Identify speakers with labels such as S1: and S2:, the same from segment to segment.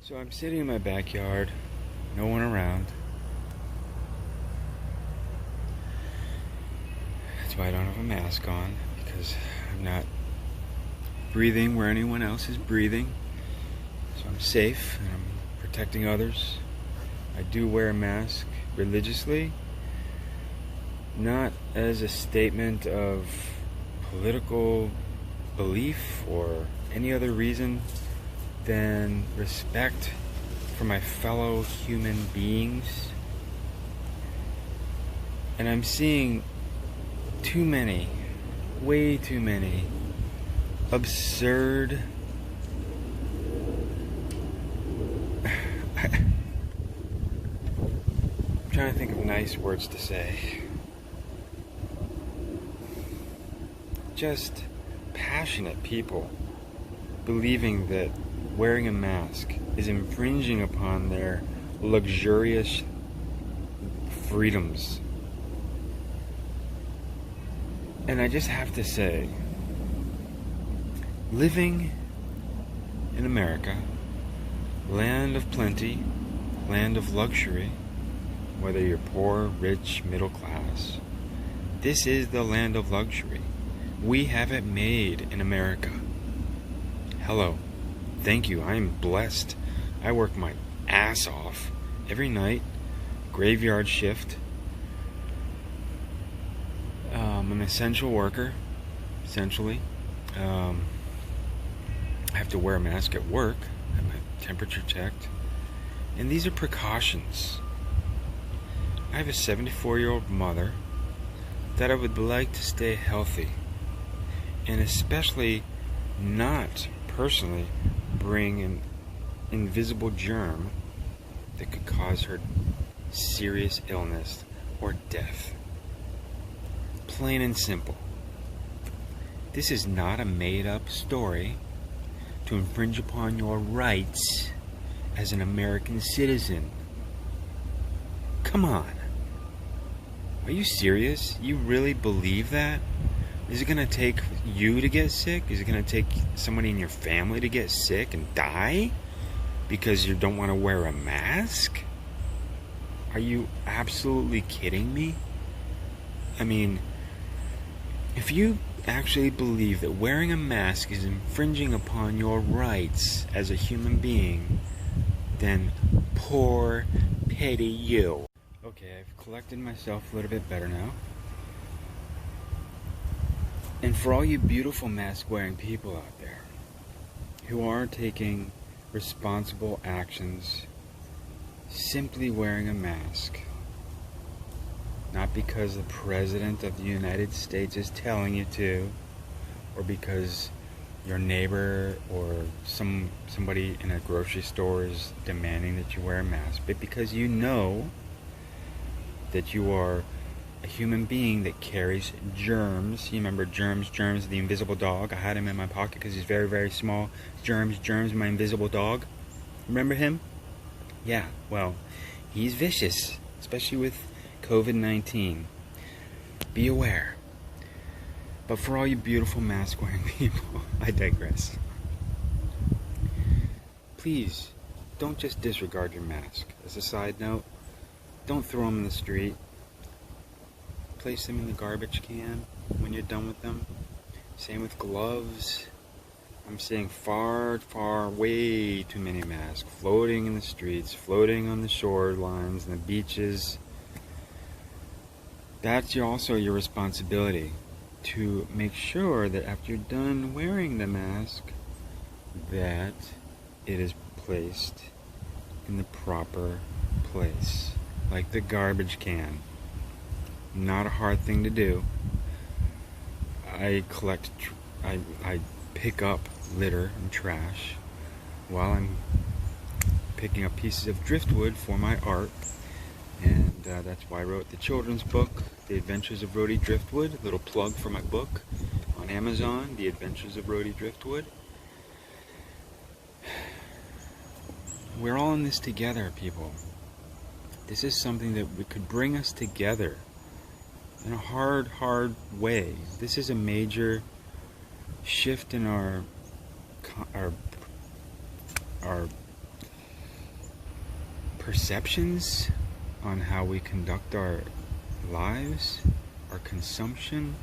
S1: So I'm sitting in my backyard, no one around. That's why I don't have a mask on, because I'm not breathing where anyone else is breathing. So I'm safe and I'm protecting others. I do wear a mask religiously, not as a statement of political belief or any other reason than respect for my fellow human beings. And I'm seeing too many, way too many absurd I'm trying to think of nice words to say. Just passionate people believing that wearing a mask is infringing upon their luxurious freedoms. And I just have to say, living in America, land of plenty, land of luxury, whether you're poor, rich, middle class, this is the land of luxury. We have it made in America. Hello. Thank you. I am blessed. I work my ass off every night, graveyard shift. I'm an essential worker, essentially. I have to wear a mask at work, have my temperature checked. And these are precautions. I have a 74-year-old mother that I would like to stay healthy, and especially not personally bring an invisible germ that could cause her serious illness or death. Plain and simple. This is not a made-up story to infringe upon your rights as an American citizen. Come on. Are you serious? You really believe that? Is it going to take you to get sick? Is it going to take somebody in your family to get sick and die because you don't want to wear a mask? Are you absolutely kidding me? I mean, if you actually believe that wearing a mask is infringing upon your rights as a human being, then poor, petty you. Okay, I've collected myself a little bit better now. And for all you beautiful mask-wearing people out there who are taking responsible actions, simply wearing a mask, not because the President of the United States is telling you to, or because your neighbor or somebody in a grocery store is demanding that you wear a mask, but because you know that you are a human being that carries germs. You remember Germs, the invisible dog? I had him in my pocket because he's very, very small. Germs, my invisible dog. Remember him? Yeah, well, he's vicious, especially with COVID-19. Be aware. But for all you beautiful mask-wearing people, I digress. Please, don't just disregard your mask. As a side note, don't throw them in the street. Place them in the garbage can when you're done with them. Same with gloves. I'm seeing far, way too many masks floating in the streets, floating on the shorelines and the beaches. That's also your responsibility to make sure that after you're done wearing the mask, that it is placed in the proper place, like the garbage can. Not a hard thing to do. I pick up litter and trash while I'm picking up pieces of driftwood for my art, and that's why I wrote the children's book, The Adventures of Rhodey Driftwood. Little plug for my book on Amazon, The Adventures of Rhodey Driftwood. We're all in this together, people. This is something that could bring us together in a hard way. This is a major shift in our perceptions on how we conduct our lives, our consumption,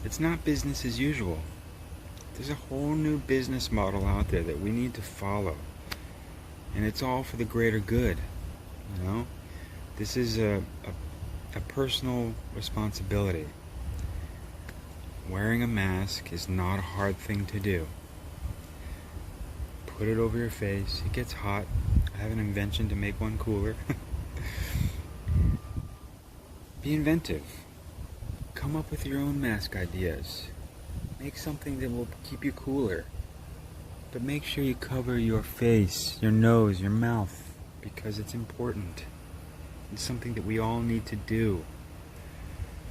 S1: it's not business as usual. There's a whole new business model out there that we need to follow. And it's all for the greater good. You know? This is a personal responsibility. Wearing a mask is not a hard thing to do. Put it over your face. It gets hot. I have an invention to make one cooler. Be inventive. Come up with your own mask ideas. Make something that will keep you cooler. But make sure you cover your face, your nose, your mouth, because it's important. It's something that we all need to do.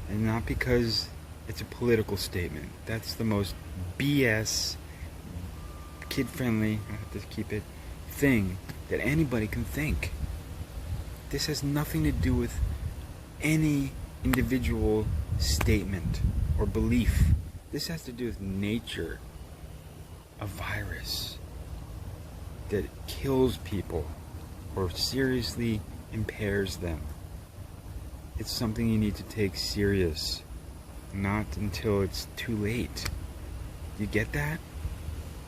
S1: And not because it's a political statement. That's the most BS, kid-friendly, I have to keep it, thing that anybody can think. This has nothing to do with any individual statement or belief. This has to do with nature. A virus that kills people or seriously impairs them. It's something you need to take serious, not until it's too late. You get that?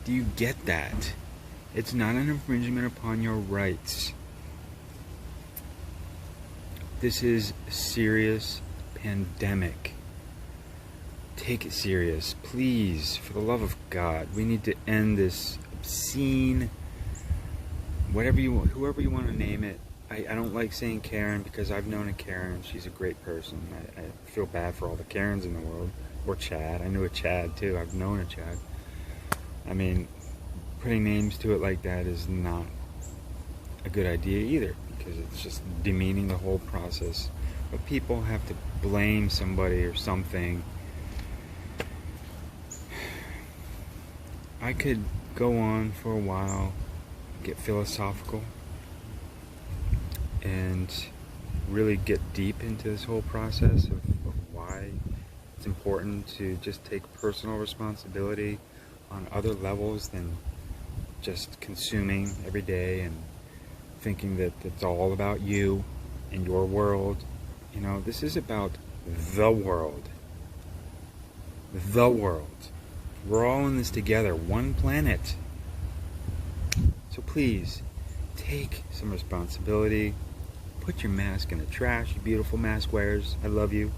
S1: Do you get that? It's not an infringement upon your rights. This is a serious pandemic. Take it serious, please, for the love of God. We need to end this obscene, whoever you want to name it. I don't like saying Karen because I've known a Karen. She's a great person. I feel bad for all the Karens in the world. Or Chad. I knew a Chad too. I've known a Chad. I mean, putting names to it like that is not a good idea either, because it's just demeaning the whole process. But people have to blame somebody or something. I could go on for a while, get philosophical, and really get deep into this whole process of why it's important to just take personal responsibility on other levels than just consuming every day and thinking that it's all about you and your world. You know, this is about the world. The world. We're all in this together, one planet. So please, take some responsibility. Put your mask in the trash, you beautiful mask wearers. I love you.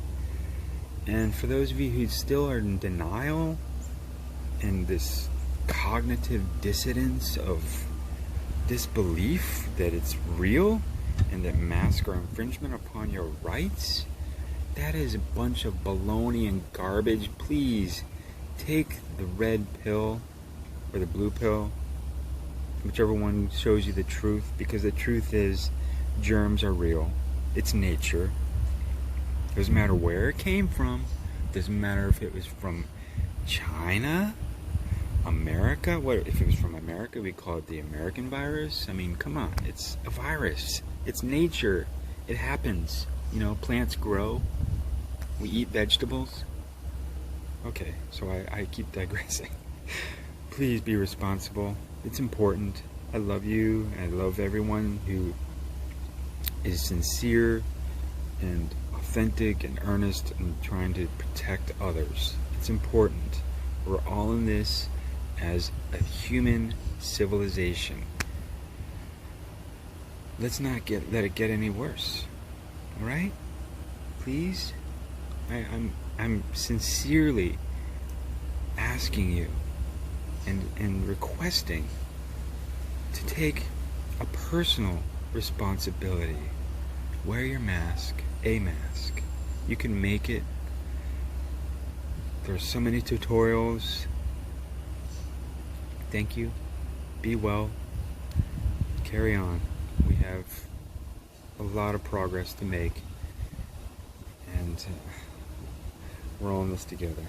S1: And for those of you who still are in denial and this cognitive dissonance of disbelief that it's real and that masks are infringement upon your rights, that is a bunch of baloney and garbage. Please take the red pill or the blue pill, whichever one shows you the truth, because the truth is germs are real. It's nature. Doesn't matter where it came from. Doesn't matter if it was from China, America. What if it was from America? We call it the American virus. I mean, come on, it's a virus. It's nature. It happens. You know, plants grow. We eat vegetables. Okay, so I keep digressing. Please be responsible. It's important. I love you. I love everyone who is sincere and authentic and earnest in trying to protect others. It's important. We're all in this as a human civilization. Let's not let it get any worse. All right? Please? I'm sincerely asking you and requesting to take a personal responsibility. Wear your mask, a mask. You can make it. There's so many tutorials. Thank you. Be well. Carry on. We have a lot of progress to make, and we're all in this together.